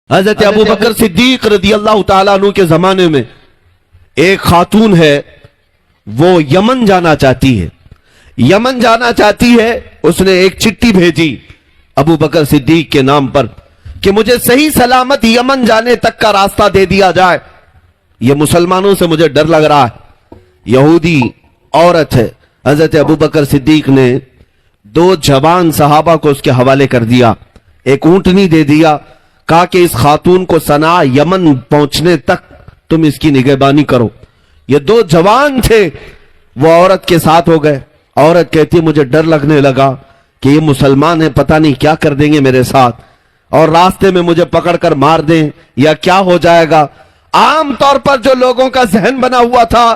حضرت ابو بکر صدیق رضی اللہ تعالیٰ عنہ کے زمانے میں ایک خاتون ہے، وہ یمن جانا چاہتی ہے۔ یمن جانا چاہتی ہے، اس نے ایک چٹھی بھیجی ابو بکر صدیق کے نام پر کہ مجھے صحیح سلامت یمن جانے تک کا راستہ دے دیا جائے، یہ مسلمانوں سے مجھے ڈر لگ رہا ہے۔ یہودی عورت ہے۔ حضرت ابو بکر صدیق نے 2 جوان صحابہ کو اس کے حوالے کر دیا، ایک اونٹنی دے دیا، کہا کہ اس خاتون کو صنعاء یمن پہنچنے تک تم اس کی نگہبانی کرو۔ یہ 2 جوان تھے، وہ عورت کے ساتھ ہو گئے۔ عورت کہتی مجھے ڈر لگنے لگا کہ یہ مسلمان ہیں، پتہ نہیں کیا کر دیں گے میرے ساتھ، اور راستے میں مجھے پکڑ کر مار دیں یا کیا ہو جائے گا۔ عام طور پر جو لوگوں کا ذہن بنا ہوا تھا،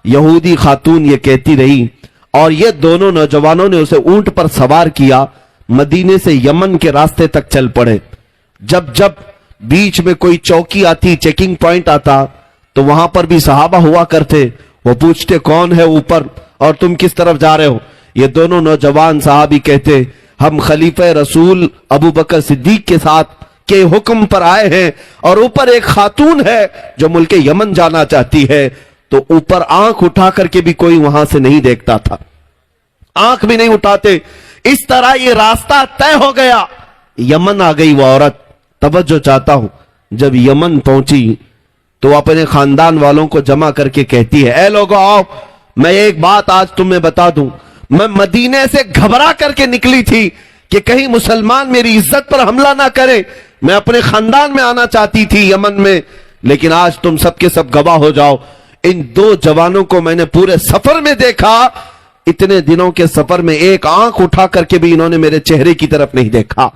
یہودی خاتون یہ کہتی رہی، اور یہ دونوں نوجوانوں نے اسے اونٹ پر سوار کیا، مدینے سے یمن کے راستے تک چل پڑے۔ جب بیچ میں کوئی چوکی آتی، چیکنگ پوائنٹ آتا، تو وہاں پر بھی صحابہ ہوا کرتے، وہ پوچھتے کون ہے اوپر اور تم کس طرف جا رہے ہو؟ یہ دونوں نوجوان صحابی کہتے ہم خلیفہ رسول ابو بکر صدیق کے ساتھ کے حکم پر آئے ہیں، اور اوپر ایک خاتون ہے جو ملک یمن جانا چاہتی ہے۔ تو اوپر آنکھ اٹھا کر کے بھی کوئی وہاں سے نہیں دیکھتا تھا، آنکھ بھی نہیں اٹھاتے۔ اس طرح یہ راستہ طے ہو گیا۔ یمن آ گئی وہ عورت۔ توجہ چاہتا ہوں، جب یمن پہنچی تو اپنے خاندان والوں کو جمع کر کے کہتی ہے اے لوگو آؤ، میں ایک بات آج تمہیں بتا دوں، میں مدینے سے گھبرا کر کے نکلی تھی کہ کہیں مسلمان میری عزت پر حملہ نہ کرے، میں اپنے خاندان میں آنا چاہتی تھی یمن میں، لیکن آج تم سب کے سب گواہ ہو جاؤ، ان 2 جوانوں کو میں نے پورے سفر میں دیکھا، اتنے دنوں کے سفر میں ایک آنکھ اٹھا کر کے بھی انہوں نے میرے چہرے کی طرف نہیں دیکھا۔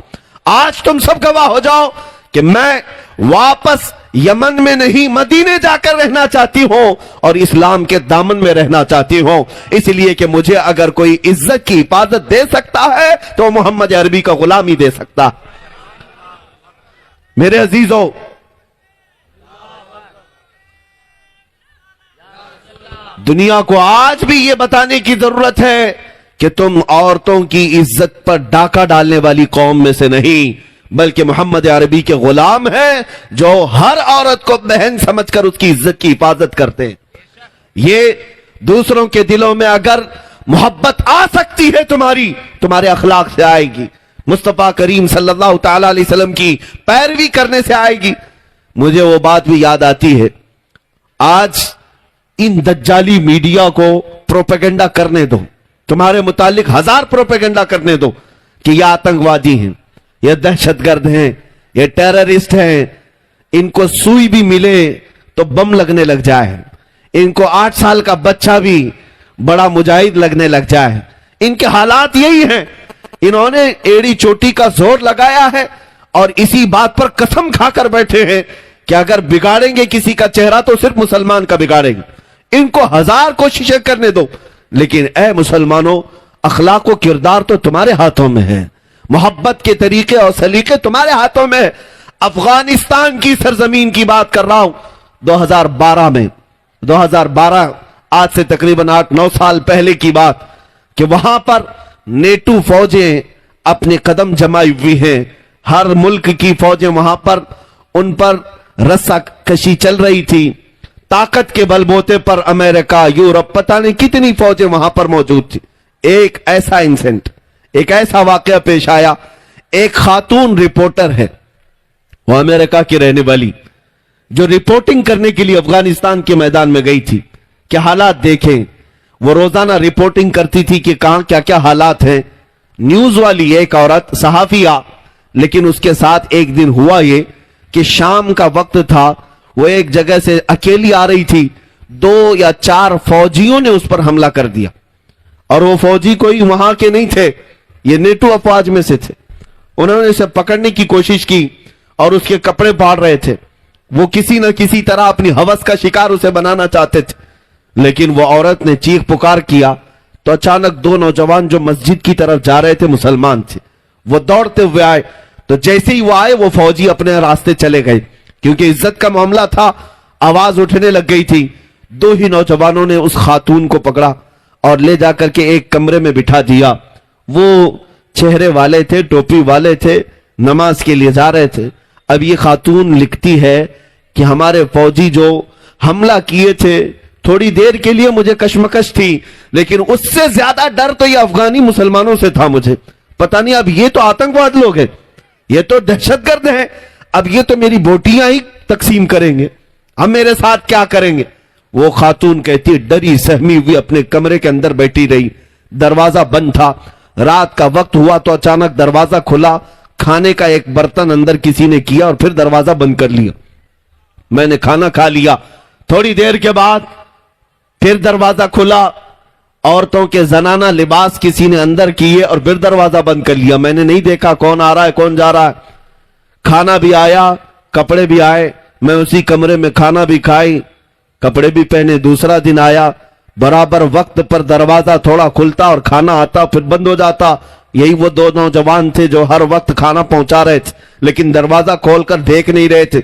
آج تم سب گواہ ہو جاؤ کہ میں واپس یمن میں نہیں، مدینے جا کر رہنا چاہتی ہوں اور اسلام کے دامن میں رہنا چاہتی ہوں، اس لیے کہ مجھے اگر کوئی عزت کی حفاظت دے سکتا ہے تو محمد عربی کا غلام ہی دے سکتا۔ میرے عزیزوں، دنیا کو آج بھی یہ بتانے کی ضرورت ہے کہ تم عورتوں کی عزت پر ڈاکہ ڈالنے والی قوم میں سے نہیں، بلکہ محمد عربی کے غلام ہیں جو ہر عورت کو بہن سمجھ کر اس کی عزت کی حفاظت کرتے ہیں۔ یہ دوسروں کے دلوں میں اگر محبت آ سکتی ہے تمہارے اخلاق سے آئے گی، مصطفیٰ کریم صلی اللہ تعالی علیہ وسلم کی پیروی کرنے سے آئے گی۔ مجھے وہ بات بھی یاد آتی ہے، آج ان دجالی میڈیا کو پروپیگنڈا کرنے دو، تمہارے متعلق 1000 پروپیگنڈا کرنے دو کہ یہ آتنکوادی ہیں، یہ دہشت گرد ہیں، یہ ٹیررسٹ ہیں، ان کو سوئی بھی ملے تو بم لگنے لگ جائے، ان کو 8 سال کا بچہ بھی بڑا مجاہد لگنے لگ جائے۔ ان کے حالات یہی ہیں، انہوں نے ایڑی چوٹی کا زور لگایا ہے اور اسی بات پر قسم کھا کر بیٹھے ہیں کہ اگر بگاڑیں گے کسی کا چہرہ تو صرف مسلمان کا بگاڑیں گے۔ ان کو 1000 کوششیں کرنے دو، لیکن اے مسلمانوں، اخلاق و کردار تو تمہارے ہاتھوں میں ہے، محبت کے طریقے اور سلیقے تمہارے ہاتھوں میں ہے۔ افغانستان کی سرزمین کی بات کر رہا ہوں، 2012 آج سے تقریباً 8-9 سال پہلے کی بات، کہ وہاں پر نیٹو فوجیں اپنے قدم جمائی ہوئی ہیں، ہر ملک کی فوجیں وہاں پر، ان پر رسہ کشی چل رہی تھی، طاقت کے بل بوتے پر امریکہ، یورپ، پتہ نہیں کتنی فوجیں وہاں پر موجود تھی۔ ایک ایسا انسیڈنٹ، ایک ایسا واقعہ پیش آیا، ایک خاتون رپورٹر ہے، وہ امریکہ کی رہنے والی، جو رپورٹنگ کرنے کے لیے افغانستان کے میدان میں گئی تھی، کہ حالات دیکھیں، وہ روزانہ رپورٹنگ کرتی تھی کہ کہاں کیا کیا حالات ہیں۔ نیوز والی ایک عورت صحافیہ، لیکن اس کے ساتھ ایک دن ہوا یہ کہ شام کا وقت تھا، وہ ایک جگہ سے اکیلی آ رہی تھی، 2 یا 4 فوجیوں نے اس پر حملہ کر دیا، اور وہ فوجی کوئی وہاں کے نہیں تھے، یہ نیٹو افواج میں سے تھے۔ انہوں نے اسے پکڑنے کی کوشش کی اور اس کے کپڑے پاڑ رہے تھے، وہ کسی نہ کسی طرح اپنی ہوس کا شکار اسے بنانا چاہتے تھے، لیکن وہ عورت نے چیخ پکار کیا تو اچانک 2 نوجوان جو مسجد کی طرف جا رہے تھے، مسلمان تھے، وہ دوڑتے ہوئے آئے، تو جیسے ہی وہ آئے وہ فوجی اپنے راستے چلے گئے، کیونکہ عزت کا معاملہ تھا، آواز اٹھنے لگ گئی تھی۔ 2 ہی نوجوانوں نے اس خاتون کو پکڑا اور لے جا کر کے ایک کمرے میں بٹھا دیا۔ وہ چہرے والے تھے، ٹوپی والے تھے، نماز کے لیے جا رہے تھے۔ اب یہ خاتون لکھتی ہے کہ ہمارے فوجی جو حملہ کیے تھے تھوڑی دیر کے لیے مجھے کشمکش تھی، لیکن اس سے زیادہ ڈر تو یہ افغانی مسلمانوں سے تھا مجھے. پتہ نہیں اب یہ تو آتنکواد لوگ ہیں، یہ تو دہشت گرد ہیں، اب یہ تو میری بوٹیاں ہی تقسیم کریں گے، اب میرے ساتھ کیا کریں گے. وہ خاتون کہتی ڈری سہمی ہوئی اپنے کمرے کے اندر بیٹھی رہی. دروازہ بند تھا، رات کا وقت ہوا تو اچانک دروازہ کھلا، کھانے کا ایک برتن اندر کسی نے کیا اور پھر دروازہ بند کر لیا. میں نے کھانا کھا لیا، تھوڑی دیر کے بعد پھر دروازہ کھلا، عورتوں کے زنانہ لباس کسی نے اندر کیے اور پھر دروازہ بند کر لیا. میں نے نہیں دیکھا کون آ رہا ہے کون جا رہا ہے. کھانا بھی آیا، کپڑے بھی آئے، میں اسی کمرے میں کھانا بھی کھائی، کپڑے بھی پہنے. دوسرا دن آیا، برابر وقت پر دروازہ تھوڑا کھلتا اور کھانا آتا پھر بند ہو جاتا. یہی وہ دو نوجوان تھے جو ہر وقت کھانا پہنچا رہے تھے لیکن دروازہ کھول کر دیکھ نہیں رہے تھے.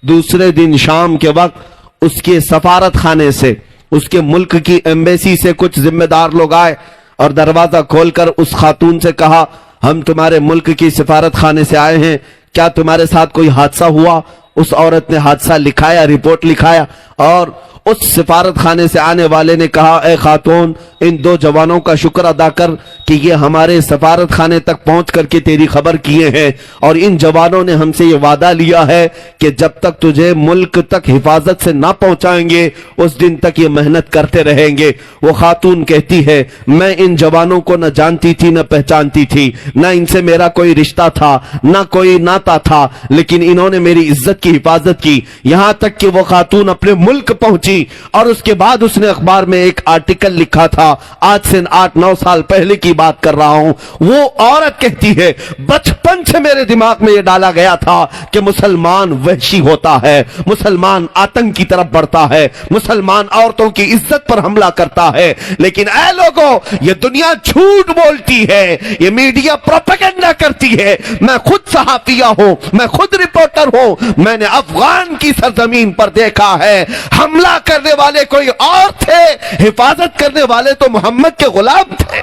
دوسرے دن شام کے وقت اس کے سفارت خانے سے، اس کے ملک کی ایمبیسی سے کچھ ذمہ دار لوگ آئے اور دروازہ کھول کر اس خاتون سے کہا ہم تمہارے ملک کی سفارت خانے سے آئے ہیں، کیا تمہارے ساتھ کوئی حادثہ ہوا؟ اس عورت نے حادثہ لکھایا، رپورٹ لکھایا، اور اس سفارت خانے سے آنے والے نے کہا اے خاتون ان دو جوانوں کا شکر ادا کر کہ یہ ہمارے سفارت خانے تک پہنچ کر کے تیری خبر کیے ہیں، اور ان جوانوں نے ہم سے یہ وعدہ لیا ہے کہ جب تک تجھے ملک تک حفاظت سے نہ پہنچائیں گے اس دن تک یہ محنت کرتے رہیں گے. وہ خاتون کہتی ہے میں ان جوانوں کو نہ جانتی تھی نہ پہچانتی تھی، نہ ان سے میرا کوئی رشتہ تھا نہ کوئی ناتا تھا، لیکن انہوں نے میری عزت کی حفاظت کی، یہاں تک کہ وہ خاتون اپنے ملک پہنچی. اور اس کے بعد اس نے اخبار میں ایک آرٹیکل لکھا تھا، آج سے 8-9 سال پہلے کی بات کر رہا ہوں. وہ عورت کہتی ہے بچپن سے میرے دماغ میں یہ ڈالا گیا تھا کہ مسلمان وحشی ہوتا ہے، مسلمان آتنک کی طرف بڑھتا ہے، مسلمان عورتوں کی عزت پر حملہ کرتا ہے. لیکن اے لوگوں یہ دنیا جھوٹ بولتی ہے، یہ میڈیا پروپیگنڈا کرتی ہے. میں خود صحافیہ ہوں، میں خود رپورٹر ہوں، میں نے افغان کی سرزمین پر دیکھا ہے حملہ کرنے والے کوئی اور تھے، حفاظت کرنے والے تو محمد کے غلام تھے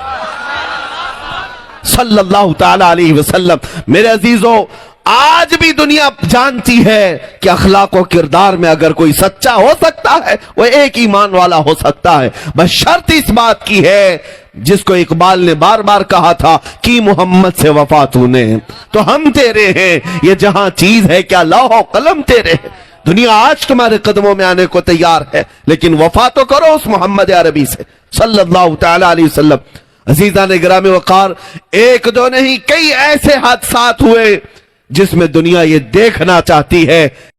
صلی اللہ تعالی علیہ وسلم. میرے عزیزو آج بھی دنیا جانتی ہے کہ اخلاق و کردار میں اگر کوئی سچا ہو سکتا ہے وہ ایک ایمان والا ہو سکتا ہے، بس شرط اس بات کی ہے جس کو اقبال نے بار بار کہا تھا کہ محمد سے وفا تو نے تو ہم تیرے ہیں، یہ جہاں چیز ہے کیا لوح و قلم تیرے ہیں. دنیا آج تمہارے قدموں میں آنے کو تیار ہے لیکن وفا تو کرو اس محمد عربی سے صلی اللہ تعالی علیہ وسلم. عزیزان گرامی وقار، ایک دو نہیں کئی ایسے حادثات ہوئے جس میں دنیا یہ دیکھنا چاہتی ہے